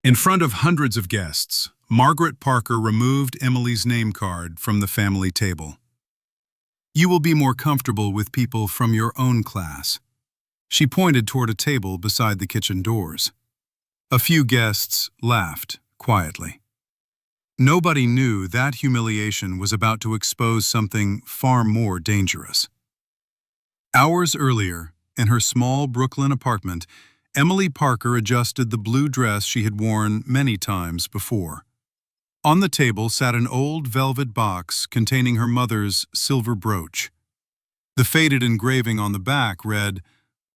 In front of hundreds of guests, Margaret Parker removed Emily's name card from the family table. "You will be more comfortable with people from your own class." She pointed toward a table beside the kitchen doors. A few guests laughed quietly. Nobody knew that humiliation was about to expose something far more dangerous. Hours earlier, in her small Brooklyn apartment, Emily Parker adjusted the blue dress she had worn many times before. On the table sat an old velvet box containing her mother's silver brooch. The faded engraving on the back read,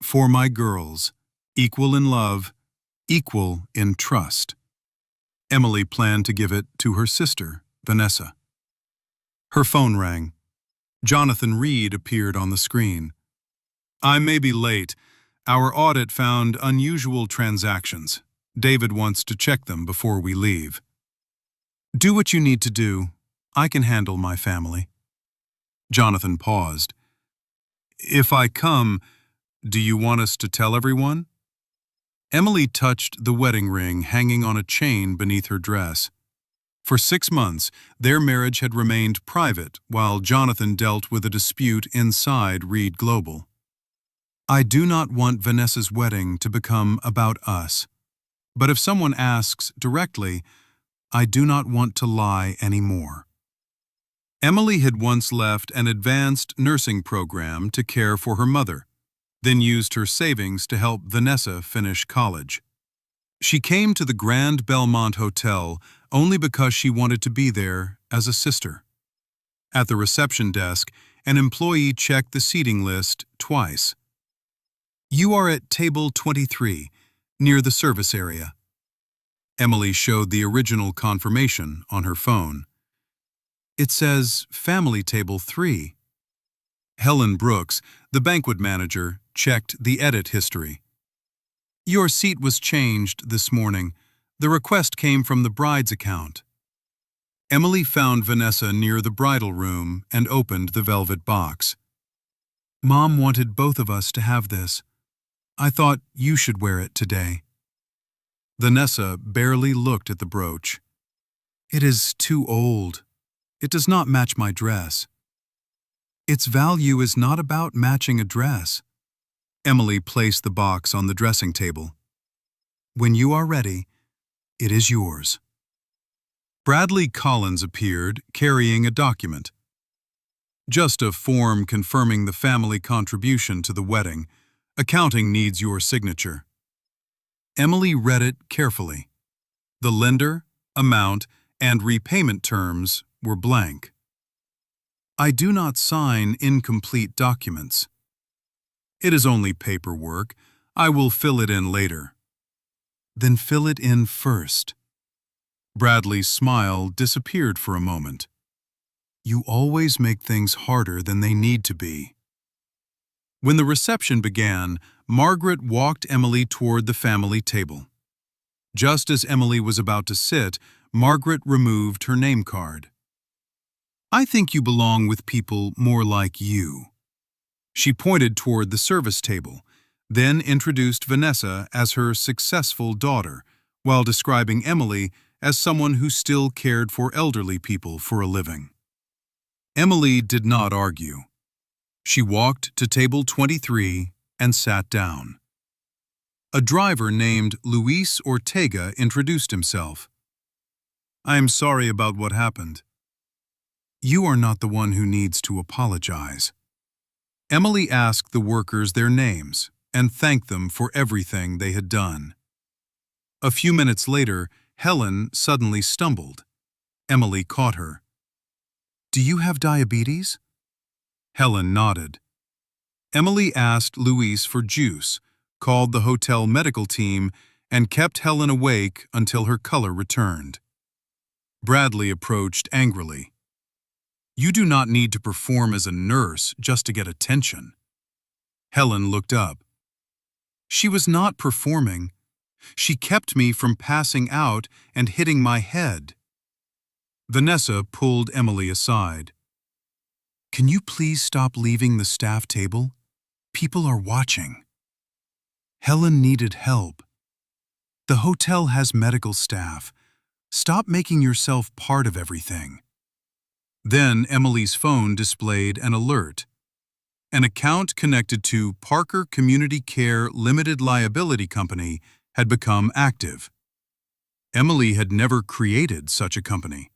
"For my girls, equal in love, equal in trust." Emily planned to give it to her sister, Vanessa. Her phone rang. Jonathan Reed appeared on the screen. "I may be late. Our audit found unusual transactions. David wants to check them before we leave." "Do what you need to do. I can handle my family." Jonathan paused. "If I come, do you want us to tell everyone?" Emily touched the wedding ring hanging on a chain beneath her dress. For 6 months, their marriage had remained private while Jonathan dealt with a dispute inside Reed Global. "I do not want Vanessa's wedding to become about us. But if someone asks directly, I do not want to lie anymore." Emily had once left an advanced nursing program to care for her mother, then used her savings to help Vanessa finish college. She came to the Grand Belmont Hotel only because she wanted to be there as a sister. At the reception desk, an employee checked the seating list twice. "You are at table 23, near the service area." Emily showed the original confirmation on her phone. "It says family table 3. Helen Brooks, the banquet manager, checked the edit history. "Your seat was changed this morning. The request came from the bride's account." Emily found Vanessa near the bridal room and opened the velvet box. "Mom wanted both of us to have this. I thought you should wear it today." Vanessa barely looked at the brooch. "It is too old. It does not match my dress." "Its value is not about matching a dress." Emily placed the box on the dressing table. "When you are ready, it is yours." Bradley Collins appeared, carrying a document. "Just a form confirming the family contribution to the wedding. Accounting needs your signature." Emily read it carefully. The lender, amount, and repayment terms were blank. "I do not sign incomplete documents." "It is only paperwork. I will fill it in later." "Then fill it in first." Bradley's smile disappeared for a moment. "You always make things harder than they need to be." When the reception began, Margaret walked Emily toward the family table. Just as Emily was about to sit, Margaret removed her name card. "I think you belong with people more like you." She pointed toward the service table, then introduced Vanessa as her successful daughter, while describing Emily as someone who still cared for elderly people for a living. Emily did not argue. She walked to table 23 and sat down. A driver named Luis Ortega introduced himself. "I am sorry about what happened." "You are not the one who needs to apologize." Emily asked the workers their names and thanked them for everything they had done. A few minutes later, Helen suddenly stumbled. Emily caught her. "Do you have diabetes?" Helen nodded. Emily asked Luis for juice, called the hotel medical team, and kept Helen awake until her color returned. Bradley approached angrily. "You do not need to perform as a nurse just to get attention." Helen looked up. "She was not performing. She kept me from passing out and hitting my head." Vanessa pulled Emily aside. "Can you please stop leaving the staff table? People are watching." Helen needed help. The hotel has medical staff. Stop making yourself part of everything. Then Emily's phone displayed an alert. An account connected to Parker Community Care Limited Liability Company had become active. Emily had never created such a company.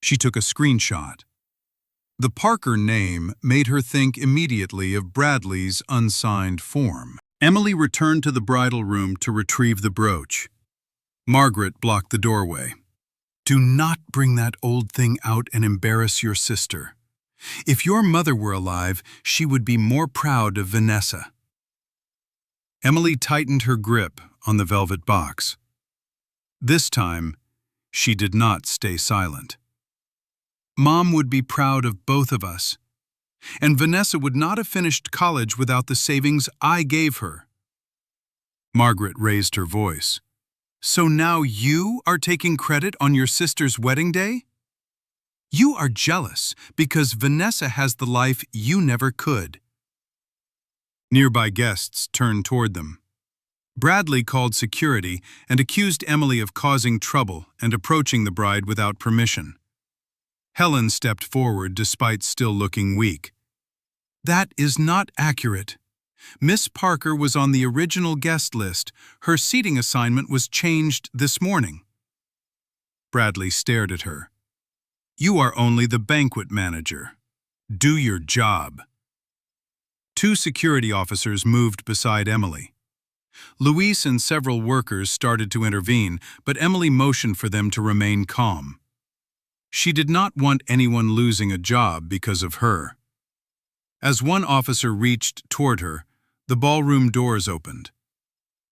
She took a screenshot. The Parker name made her think immediately of Bradley's unsigned form. Emily returned to the bridal room to retrieve the brooch. Margaret blocked the doorway. Do not bring that old thing out and embarrass your sister. If your mother were alive, she would be more proud of Vanessa. Emily tightened her grip on the velvet box. This time, she did not stay silent. Mom would be proud of both of us, and Vanessa would not have finished college without the savings I gave her. Margaret raised her voice. So now you are taking credit on your sister's wedding day? You are jealous because Vanessa has the life you never could. Nearby guests turned toward them. Bradley called security and accused Emily of causing trouble and approaching the bride without permission. Helen stepped forward despite still looking weak. That is not accurate. Miss Parker was on the original guest list. Her seating assignment was changed this morning. Bradley stared at her. You are only the banquet manager. Do your job. Two security officers moved beside Emily. Luis and several workers started to intervene, but Emily motioned for them to remain calm. She did not want anyone losing a job because of her. As one officer reached toward her, the ballroom doors opened.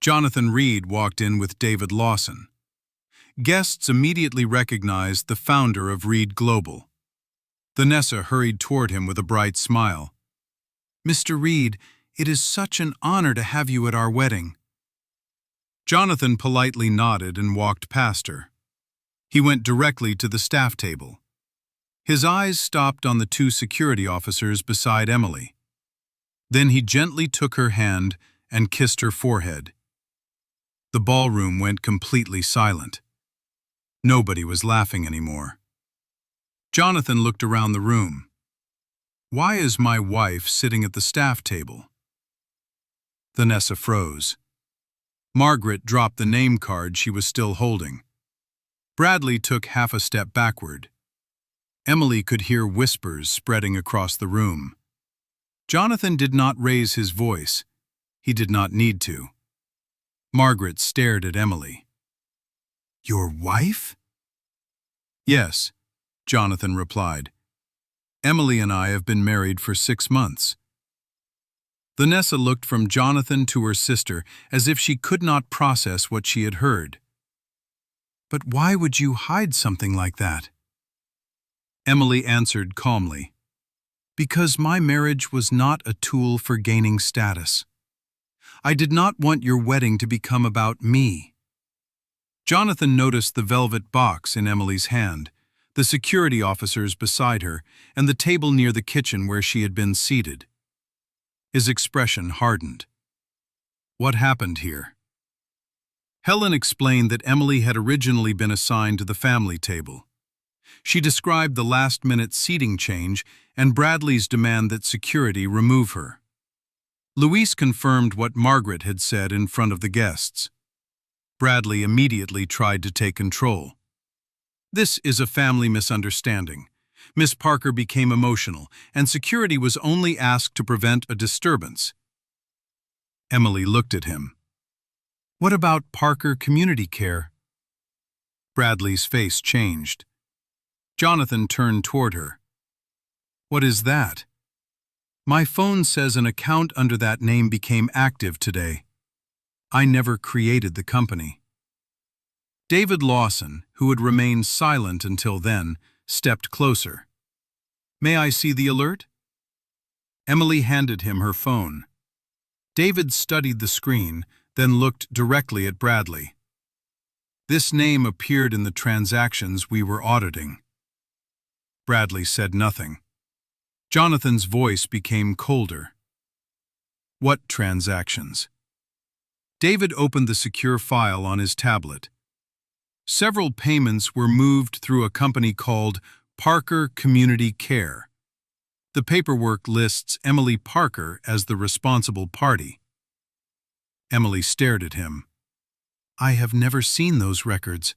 Jonathan Reed walked in with David Lawson. Guests immediately recognized the founder of Reed Global. Vanessa hurried toward him with a bright smile. Mr. Reed, it is such an honor to have you at our wedding. Jonathan politely nodded and walked past her. He went directly to the staff table. His eyes stopped on the two security officers beside Emily. Then he gently took her hand and kissed her forehead. The ballroom went completely silent. Nobody was laughing anymore. Jonathan looked around the room. Why is my wife sitting at the staff table? Vanessa froze. Margaret dropped the name card she was still holding. Bradley took half a step backward. Emily could hear whispers spreading across the room. Jonathan did not raise his voice. He did not need to. Margaret stared at Emily. Your wife? Yes, Jonathan replied. Emily and I have been married for 6 months. Vanessa looked from Jonathan to her sister as if she could not process what she had heard. But why would you hide something like that? Emily answered calmly. Because my marriage was not a tool for gaining status. I did not want your wedding to become about me. Jonathan noticed the velvet box in Emily's hand, the security officers beside her, and the table near the kitchen where she had been seated. His expression hardened. What happened here? Helen explained that Emily had originally been assigned to the family table. She described the last-minute seating change and Bradley's demand that security remove her. Luis confirmed what Margaret had said in front of the guests. Bradley immediately tried to take control. This is a family misunderstanding. Miss Parker became emotional, and security was only asked to prevent a disturbance. Emily looked at him. What about Parker Community Care? Bradley's face changed. Jonathan turned toward her. What is that? My phone says an account under that name became active today. I never created the company. David Lawson, who had remained silent until then, stepped closer. May I see the alert? Emily handed him her phone. David studied the screen, then looked directly at Bradley. This name appeared in the transactions we were auditing. Bradley said nothing. Jonathan's voice became colder. What transactions? David opened the secure file on his tablet. Several payments were moved through a company called Parker Community Care. The paperwork lists Emily Parker as the responsible party. Emily stared at him. "I have never seen those records."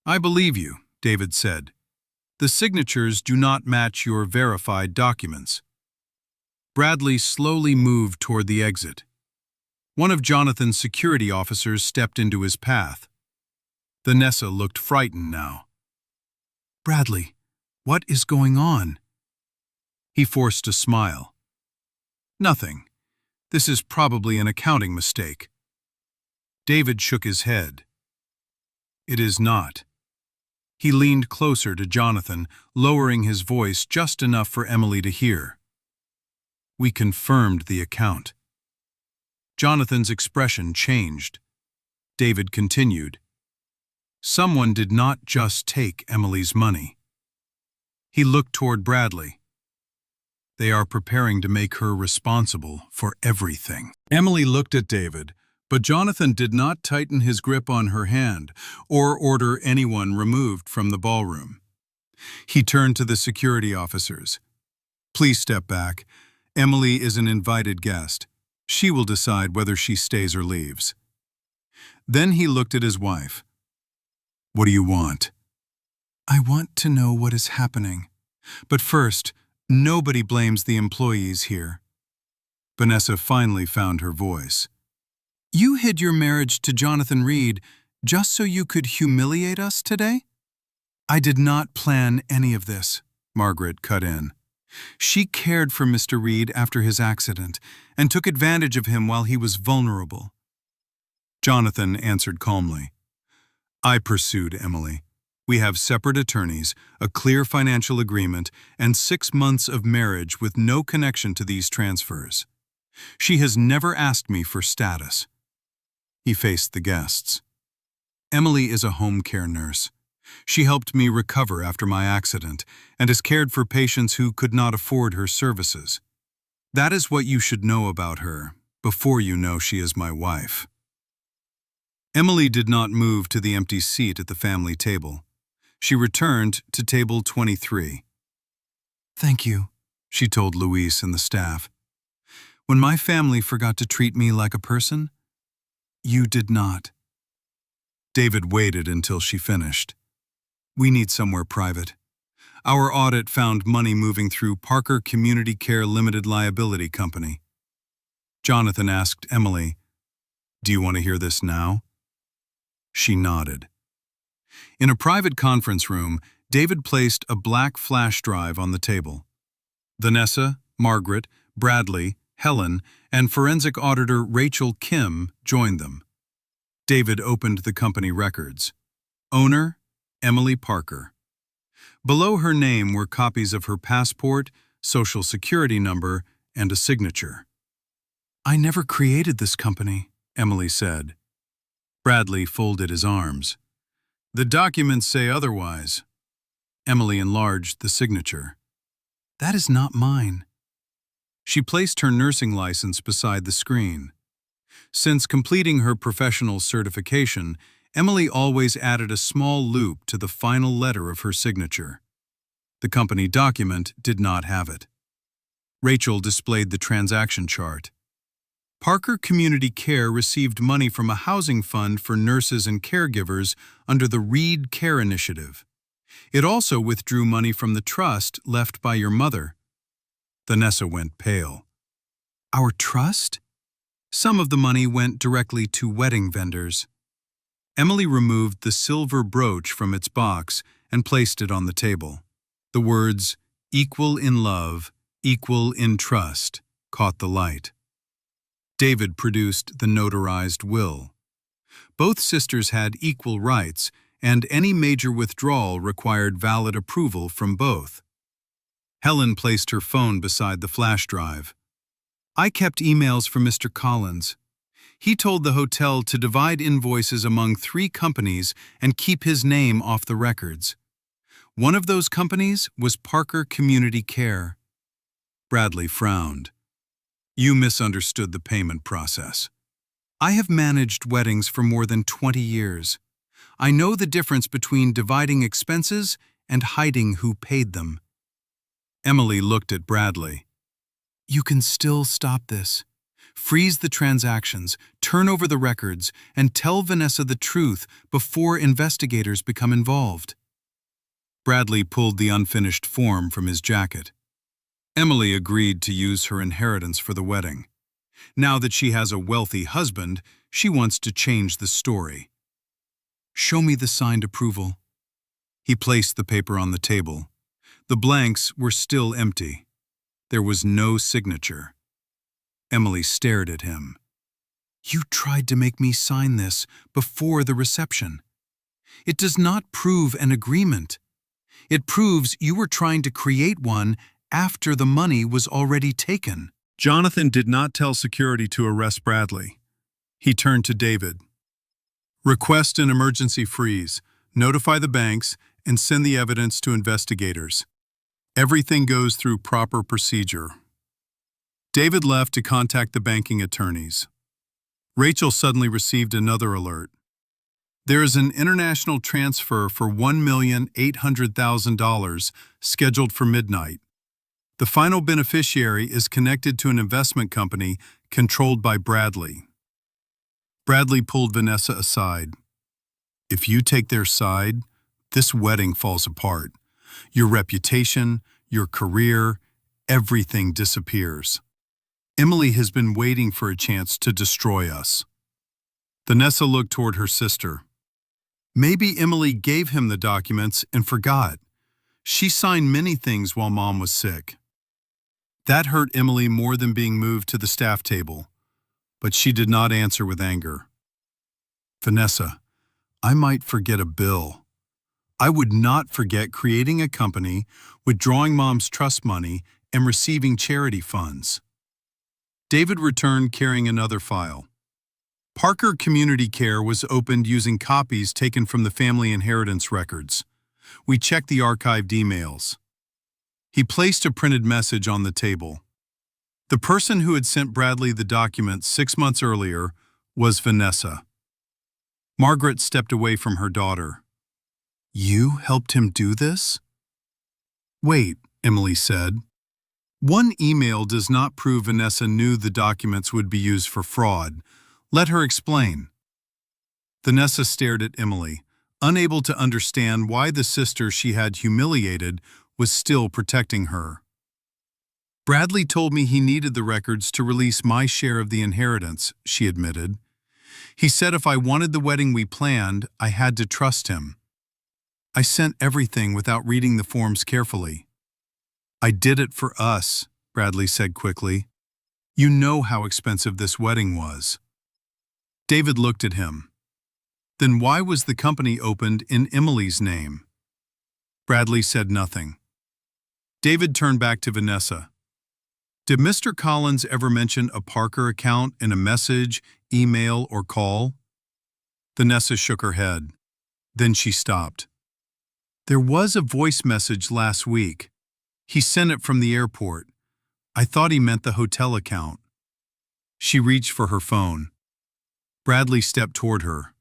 "I believe you," David said. "The signatures do not match your verified documents." Bradley slowly moved toward the exit. One of Jonathan's security officers stepped into his path. Vanessa looked frightened now. "Bradley, what is going on?" He forced a smile. "Nothing. This is probably an accounting mistake." David shook his head. "It is not." He leaned closer to Jonathan, lowering his voice just enough for Emily to hear. "We confirmed the account." Jonathan's expression changed. David continued. "Someone did not just take Emily's money." He looked toward Bradley. "They are preparing to make her responsible for everything." Emily looked at David, but Jonathan did not tighten his grip on her hand or order anyone removed from the ballroom. He turned to the security officers. "Please step back. Emily is an invited guest. She will decide whether she stays or leaves." Then he looked at his wife. "What do you want?" "I want to know what is happening. But first, nobody blames the employees here." Vanessa finally found her voice. "You hid your marriage to Jonathan Reed just so you could humiliate us today?" "I did not plan any of this," Margaret cut in. "She cared for Mr. Reed after his accident and took advantage of him while he was vulnerable." Jonathan answered calmly. "I pursued Emily. We have separate attorneys, a clear financial agreement, and 6 months of marriage with no connection to these transfers. She has never asked me for status." He faced the guests. "Emily is a home care nurse. She helped me recover after my accident and has cared for patients who could not afford her services. That is what you should know about her before you know she is my wife." Emily did not move to the empty seat at the family table. She returned to table 23. "Thank you," she told Luis and the staff. "When my family forgot to treat me like a person, you did not." David waited until she finished. "We need somewhere private. Our audit found money moving through Parker Community Care Limited Liability Company." Jonathan asked Emily, "Do you want to hear this now?" She nodded. In a private conference room, David placed a black flash drive on the table. Vanessa, Margaret, Bradley, Helen, and forensic auditor Rachel Kim joined them. David opened the company records. Owner, Emily Parker. Below her name were copies of her passport, social security number, and a signature. "I never created this company," Emily said. Bradley folded his arms. "The documents say otherwise." Emily enlarged the signature. "That is not mine." She placed her nursing license beside the screen. Since completing her professional certification, Emily always added a small loop to the final letter of her signature. The company document did not have it. Rachel displayed the transaction chart. Parker Community Care received money from a housing fund for nurses and caregivers under the Reed Care Initiative. It also withdrew money from the trust left by your mother. Vanessa went pale. "Our trust?" "Some of the money went directly to wedding vendors." Emily removed the silver brooch from its box and placed it on the table. The words, "equal in love, equal in trust," caught the light. David produced the notarized will. Both sisters had equal rights, and any major withdrawal required valid approval from both. Helen placed her phone beside the flash drive. "I kept emails from Mr. Collins. He told the hotel to divide invoices among 3 companies and keep his name off the records. One of those companies was Parker Community Care." Bradley frowned. "You misunderstood the payment process." I have managed weddings for more than 20 years. I know the difference between dividing expenses and hiding who paid them. Emily looked at Bradley. You can still stop this. Freeze the transactions, turn over the records, and tell Vanessa the truth before investigators become involved. Bradley pulled the unfinished form from his jacket. Emily agreed to use her inheritance for the wedding. Now that she has a wealthy husband, she wants to change the story. Show me the signed approval. He placed the paper on the table. The blanks were still empty. There was no signature. Emily stared at him. You tried to make me sign this before the reception. It does not prove an agreement. It proves you were trying to create one after the money was already taken. Jonathan did not tell security to arrest Bradley. He turned to David. Request an emergency freeze, notify the banks, and send the evidence to investigators. Everything goes through proper procedure. David left to contact the banking attorneys. Rachel suddenly received another alert. There is an international transfer for $1,800,000 scheduled for midnight. The final beneficiary is connected to an investment company controlled by Bradley. Bradley pulled Vanessa aside. If you take their side, this wedding falls apart. Your reputation, your career, everything disappears. Emily has been waiting for a chance to destroy us. Vanessa looked toward her sister. Maybe Emily gave him the documents and forgot. She signed many things while Mom was sick. That hurt Emily more than being moved to the staff table, but she did not answer with anger. Vanessa, I might forget a bill. I would not forget creating a company, withdrawing Mom's trust money, and receiving charity funds. David returned carrying another file. Parker Community Care was opened using copies taken from the family inheritance records. We checked the archived emails. He placed a printed message on the table. The person who had sent Bradley the documents 6 months earlier was Vanessa. Margaret stepped away from her daughter. You helped him do this? Wait, Emily said. One email does not prove Vanessa knew the documents would be used for fraud. Let her explain. Vanessa stared at Emily, unable to understand why the sister she had humiliated was still protecting her. Bradley told me he needed the records to release my share of the inheritance, she admitted. He said if I wanted the wedding we planned, I had to trust him. I sent everything without reading the forms carefully. I did it for us, Bradley said quickly. You know how expensive this wedding was. David looked at him. Then why was the company opened in Emily's name? Bradley said nothing. David turned back to Vanessa. Did Mr. Collins ever mention a Parker account in a message, email, or call? Vanessa shook her head. Then she stopped. There was a voice message last week. He sent it from the airport. I thought he meant the hotel account. She reached for her phone. Bradley stepped toward her.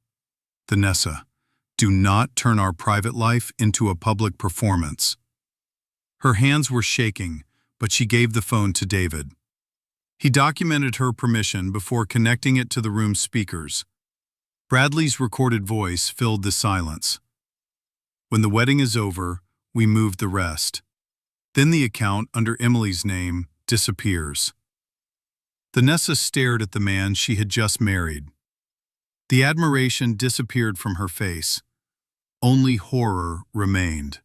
Vanessa, do not turn our private life into a public performance. Her hands were shaking, but she gave the phone to David. He documented her permission before connecting it to the room's speakers. Bradley's recorded voice filled the silence. When the wedding is over, we move the rest. Then the account under Emily's name disappears. Vanessa stared at the man she had just married. The admiration disappeared from her face. Only horror remained.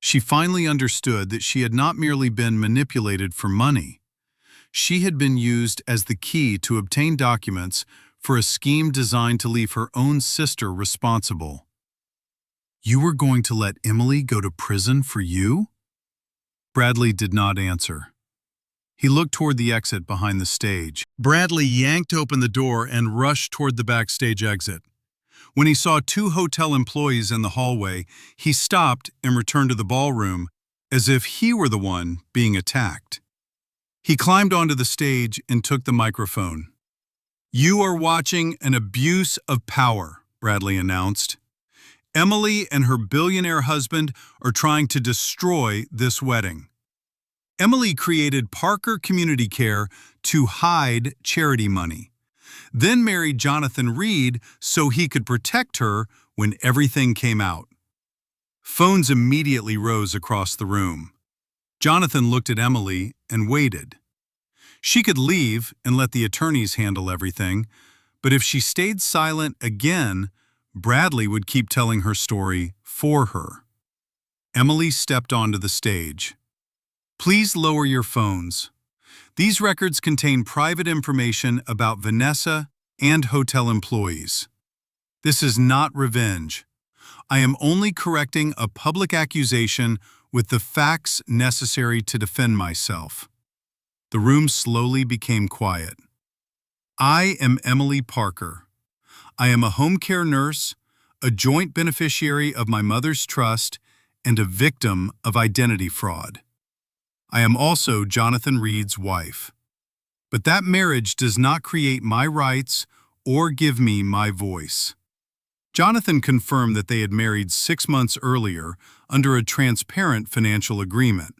She finally understood that she had not merely been manipulated for money. She had been used as the key to obtain documents for a scheme designed to leave her own sister responsible. You were going to let Emily go to prison for you? Bradley did not answer. He looked toward the exit behind the stage. Bradley yanked open the door and rushed toward the backstage exit. When he saw 2 hotel employees in the hallway, he stopped and returned to the ballroom as if he were the one being attacked. He climbed onto the stage and took the microphone. You are watching an abuse of power, Bradley announced. Emily and her billionaire husband are trying to destroy this wedding. Emily created Parker Community Care to hide charity money, then married Jonathan Reed so he could protect her when everything came out. Phones immediately rose across the room. Jonathan looked at Emily and waited. She could leave and let the attorneys handle everything, but if she stayed silent again, Bradley would keep telling her story for her. Emily stepped onto the stage. Please lower your phones. These records contain private information about Vanessa and hotel employees. This is not revenge. I am only correcting a public accusation with the facts necessary to defend myself. The room slowly became quiet. I am Emily Parker. I am a home care nurse, a joint beneficiary of my mother's trust, and a victim of identity fraud. I am also Jonathan Reed's wife. But that marriage does not create my rights or give me my voice. Jonathan confirmed that they had married 6 months earlier under a transparent financial agreement.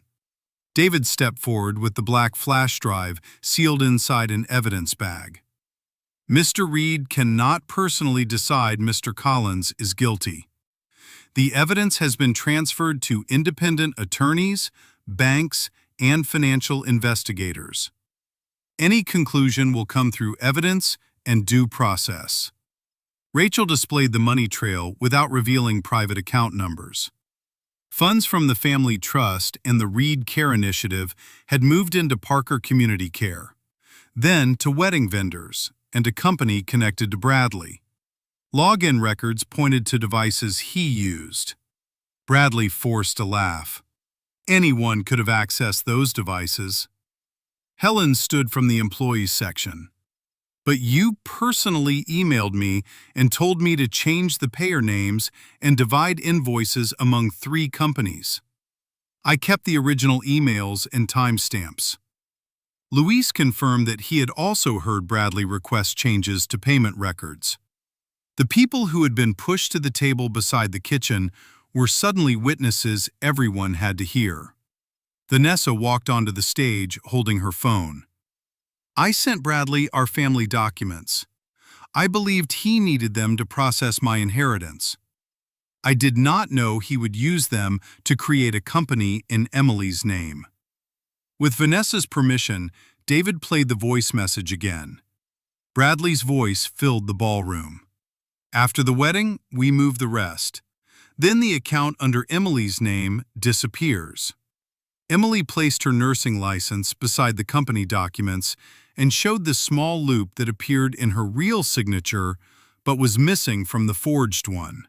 David stepped forward with the black flash drive sealed inside an evidence bag. Mr. Reed cannot personally decide Mr. Collins is guilty. The evidence has been transferred to independent attorneys, banks, and financial investigators. Any conclusion will come through evidence and due process. Rachel displayed the money trail without revealing private account numbers. Funds from the family trust and the Reed Care Initiative had moved into Parker Community Care, then to wedding vendors and a company connected to Bradley. Login records pointed to devices he used. Bradley forced a laugh. Anyone could have accessed those devices. Helen stood from the employees section. But you personally emailed me and told me to change the payer names and divide invoices among 3 companies. I kept the original emails and timestamps. Luis confirmed that he had also heard Bradley request changes to payment records. The people who had been pushed to the table beside the kitchen were suddenly witnesses everyone had to hear. Vanessa walked onto the stage holding her phone. I sent Bradley our family documents. I believed he needed them to process my inheritance. I did not know he would use them to create a company in Emily's name. With Vanessa's permission, David played the voice message again. Bradley's voice filled the ballroom. After the wedding, we move the rest. Then the account under Emily's name disappears. Emily placed her nursing license beside the company documents and showed the small loop that appeared in her real signature but was missing from the forged one.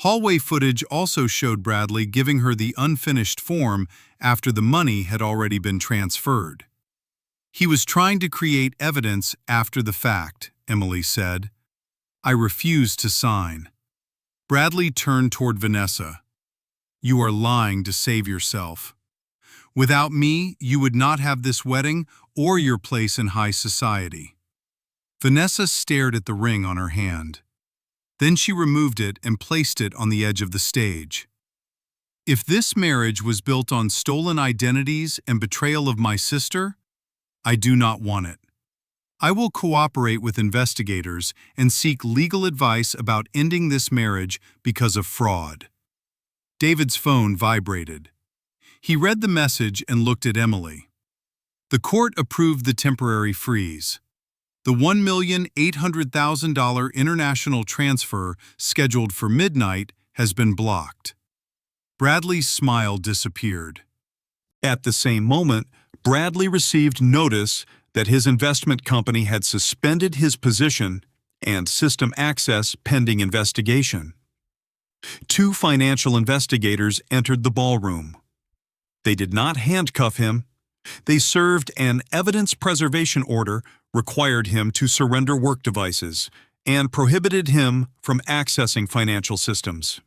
Hallway footage also showed Bradley giving her the unfinished form after the money had already been transferred. He was trying to create evidence after the fact, Emily said. I refused to sign. Bradley turned toward Vanessa. You are lying to save yourself. Without me, you would not have this wedding or your place in high society. Vanessa stared at the ring on her hand. Then she removed it and placed it on the edge of the stage. If this marriage was built on stolen identities and betrayal of my sister, I do not want it. I will cooperate with investigators and seek legal advice about ending this marriage because of fraud. David's phone vibrated. He read the message and looked at Emily. The court approved the temporary freeze. The $1,800,000 international transfer scheduled for midnight has been blocked. Bradley's smile disappeared. At the same moment, Bradley received notice that his investment company had suspended his position and system access pending investigation. 2 financial investigators entered the ballroom. They did not handcuff him. They served an evidence preservation order, required him to surrender work devices, and prohibited him from accessing financial systems.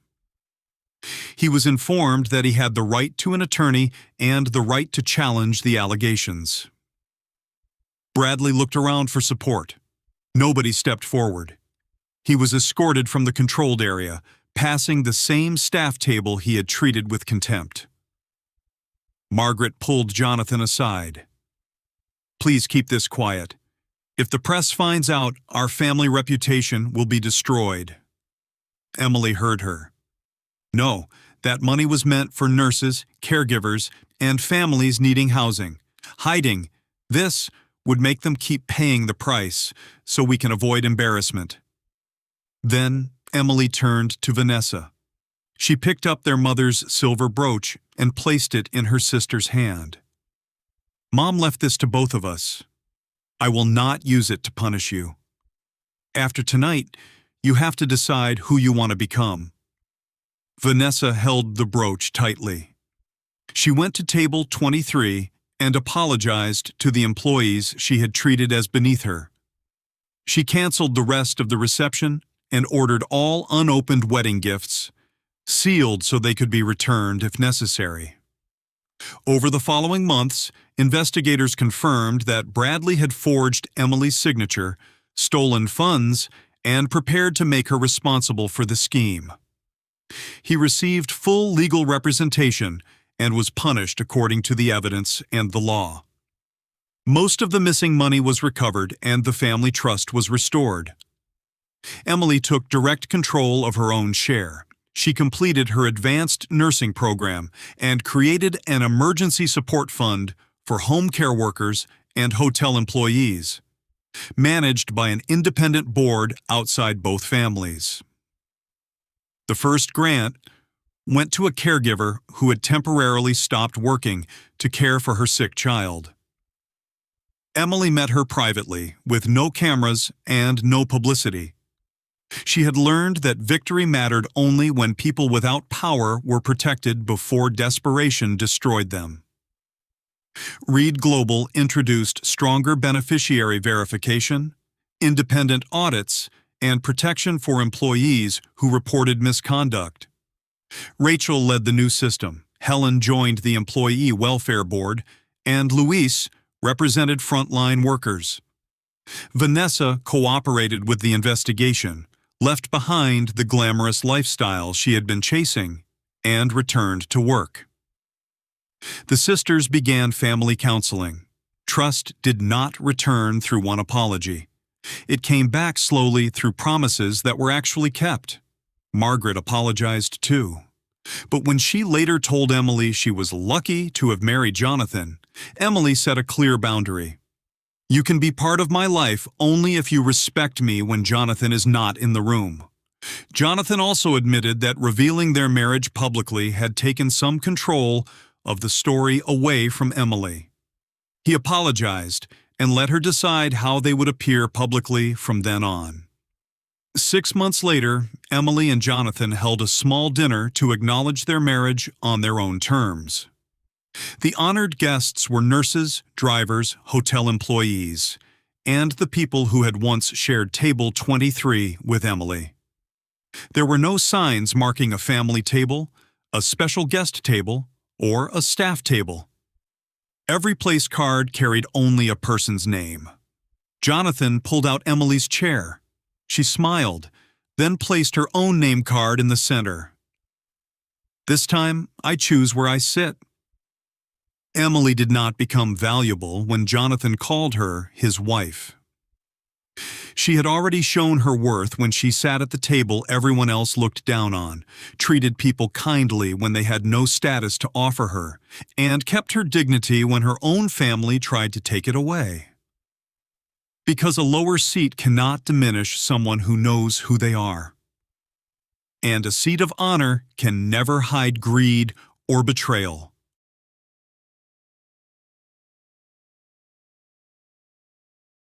He was informed that he had the right to an attorney and the right to challenge the allegations. Bradley looked around for support. Nobody stepped forward. He was escorted from the controlled area, passing the same staff table he had treated with contempt. Margaret pulled Jonathan aside. "Please keep this quiet. If the press finds out, our family reputation will be destroyed." Emily heard her. No, that money was meant for nurses, caregivers, and families needing housing. Hiding this would make them keep paying the price, so we can avoid embarrassment. Then Emily turned to Vanessa. She picked up their mother's silver brooch and placed it in her sister's hand. "Mom left this to both of us. I will not use it to punish you. After tonight, you have to decide who you want to become." Vanessa held the brooch tightly. She went to table 23 and apologized to the employees she had treated as beneath her. She canceled the rest of the reception and ordered all unopened wedding gifts, sealed so they could be returned if necessary. Over the following months, investigators confirmed that Bradley had forged Emily's signature, stolen funds, and prepared to make her responsible for the scheme. He received full legal representation and was punished according to the evidence and the law. Most of the missing money was recovered and the family trust was restored. Emily took direct control of her own share. She completed her advanced nursing program and created an emergency support fund for home care workers and hotel employees, managed by an independent board outside both families. The first grant went to a caregiver who had temporarily stopped working to care for her sick child. Emily met her privately, with no cameras and no publicity. She had learned that victory mattered only when people without power were protected before desperation destroyed them. Reed Global introduced stronger beneficiary verification, independent audits, and protection for employees who reported misconduct. Rachel led the new system, Helen joined the Employee Welfare Board, and Luis represented frontline workers. Vanessa cooperated with the investigation, left behind the glamorous lifestyle she had been chasing, and returned to work. The sisters began family counseling. Trust did not return through one apology. It came back slowly through promises that were actually kept. Margaret apologized too. But when she later told Emily she was lucky to have married Jonathan, Emily set a clear boundary. "You can be part of my life only if you respect me when Jonathan is not in the room." Jonathan also admitted that revealing their marriage publicly had taken some control of the story away from Emily. He apologized and let her decide how they would appear publicly from then on. 6 months later, Emily and Jonathan held a small dinner to acknowledge their marriage on their own terms. The honored guests were nurses, drivers, hotel employees, and the people who had once shared table 23 with Emily. There were no signs marking a family table, a special guest table, or a staff table. Every place card carried only a person's name. Jonathan pulled out Emily's chair. She smiled, then placed her own name card in the center. "This time, I choose where I sit." Emily did not become valuable when Jonathan called her his wife. She had already shown her worth when she sat at the table everyone else looked down on, treated people kindly when they had no status to offer her, and kept her dignity when her own family tried to take it away. Because a lower seat cannot diminish someone who knows who they are. And a seat of honor can never hide greed or betrayal.